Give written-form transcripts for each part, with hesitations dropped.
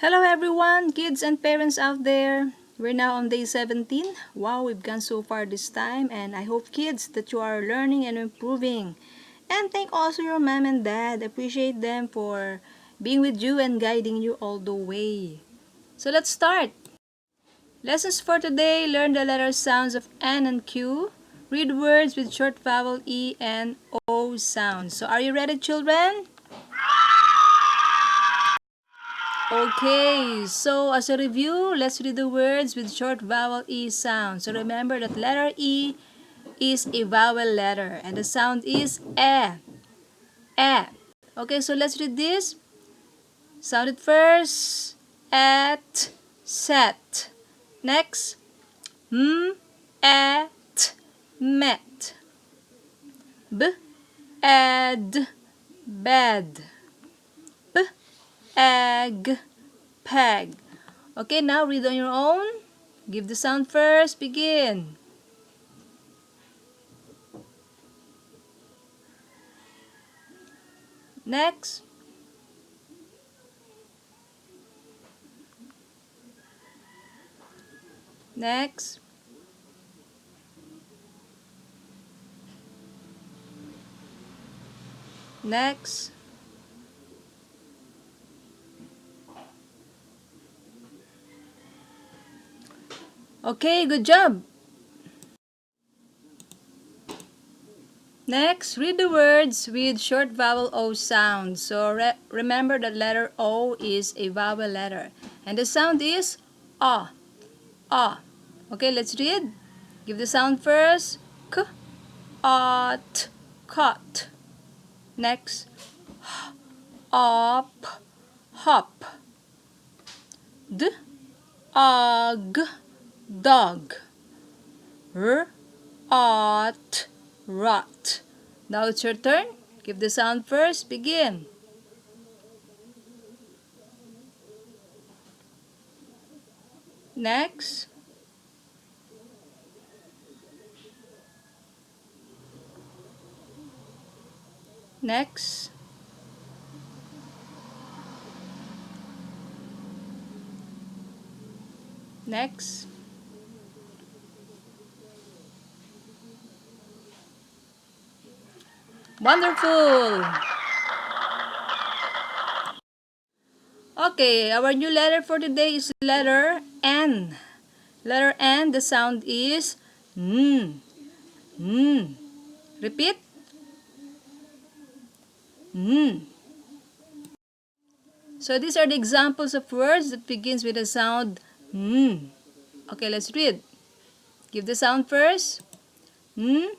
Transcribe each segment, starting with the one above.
Hello everyone, kids and parents out there. We're now on day 17. Wow, we've gone so far this time, and I hope kids that you are learning and improving. And thank also your mom and dad. Appreciate them for being with you and guiding you all the way. So let's start. Lessons for today: learn the letter sounds of N and Q. Read words with short vowel E and O sounds. So are you ready, children? Okay, so as a review, let's read the words with short vowel E sound. So remember that letter E is a vowel letter and the sound is E. E. Okay, so let's read this. Sound it first. At, set. Next. At, met. B, ed, bed. P, egg, peg. Okay, now read on your own. Give the sound first. Begin. Next. Next. Next. Okay, good job. Next, read the words with short vowel O sound. So remember that letter O is a vowel letter. And the sound is A. A. Okay, let's read. Give the sound first. K. Ot. Cot. Next. Op. Hop. D. Og. Dog. R. Ot. Rot. Now it's your turn. Give the sound first. Begin. Next. Next. Next. Wonderful! Okay, our new letter for today is letter N. Letter N, the sound is N. N. Repeat. N. So these are the examples of words that begins with the sound N. Okay, let's read. Give the sound first. N.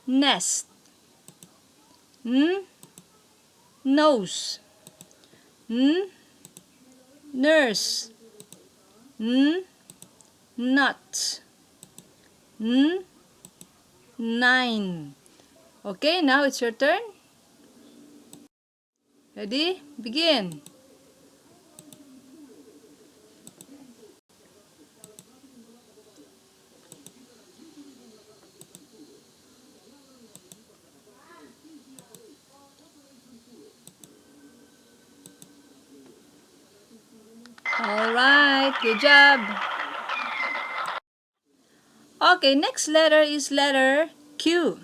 Nest. N. Nose. N. Nurse. N. Nut. N. Nine. Okay, now it's your turn. Ready? Begin. Alright, good job. Okay, next letter is letter Q.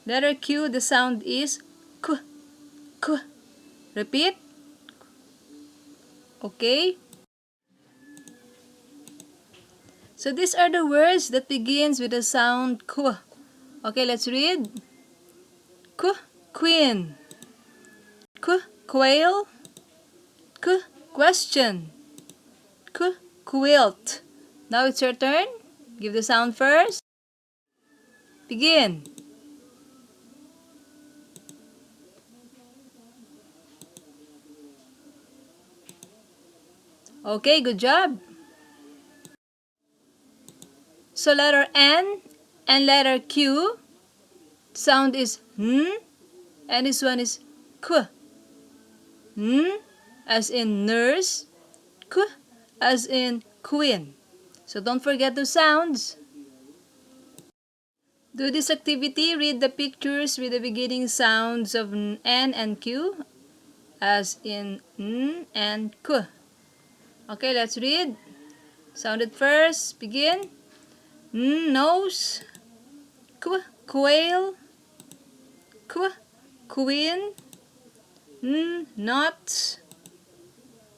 Letter Q, the sound is K. K. Repeat. Okay. So these are the words that begins with the sound K. Okay, let's read. K. Queen. K. Quail. K. Question. K. Quilt. Now it's your turn. Give the sound first. Begin. Okay, good job. So letter N and letter Q, sound is N, and this one is K. N as in nurse, K as in queen. So don't forget those sounds. Do this activity. Read the pictures with the beginning sounds of N and Q. as in N and K. Okay, let's read. Sound it first. Begin. N, nose. K, quail. K, queen. N, nuts.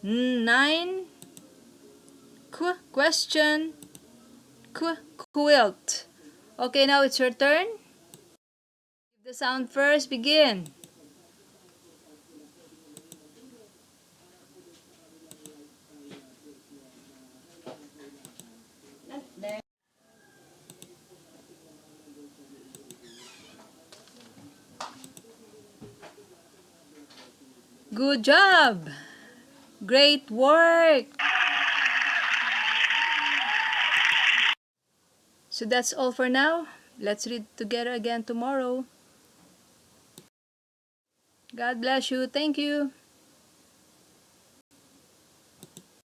N, nine. K, question. K, quilt. Okay, now it's your turn. Give the sound first. Begin. Good job! Great work! So that's all for now. Let's read together again tomorrow. God bless you. Thank you.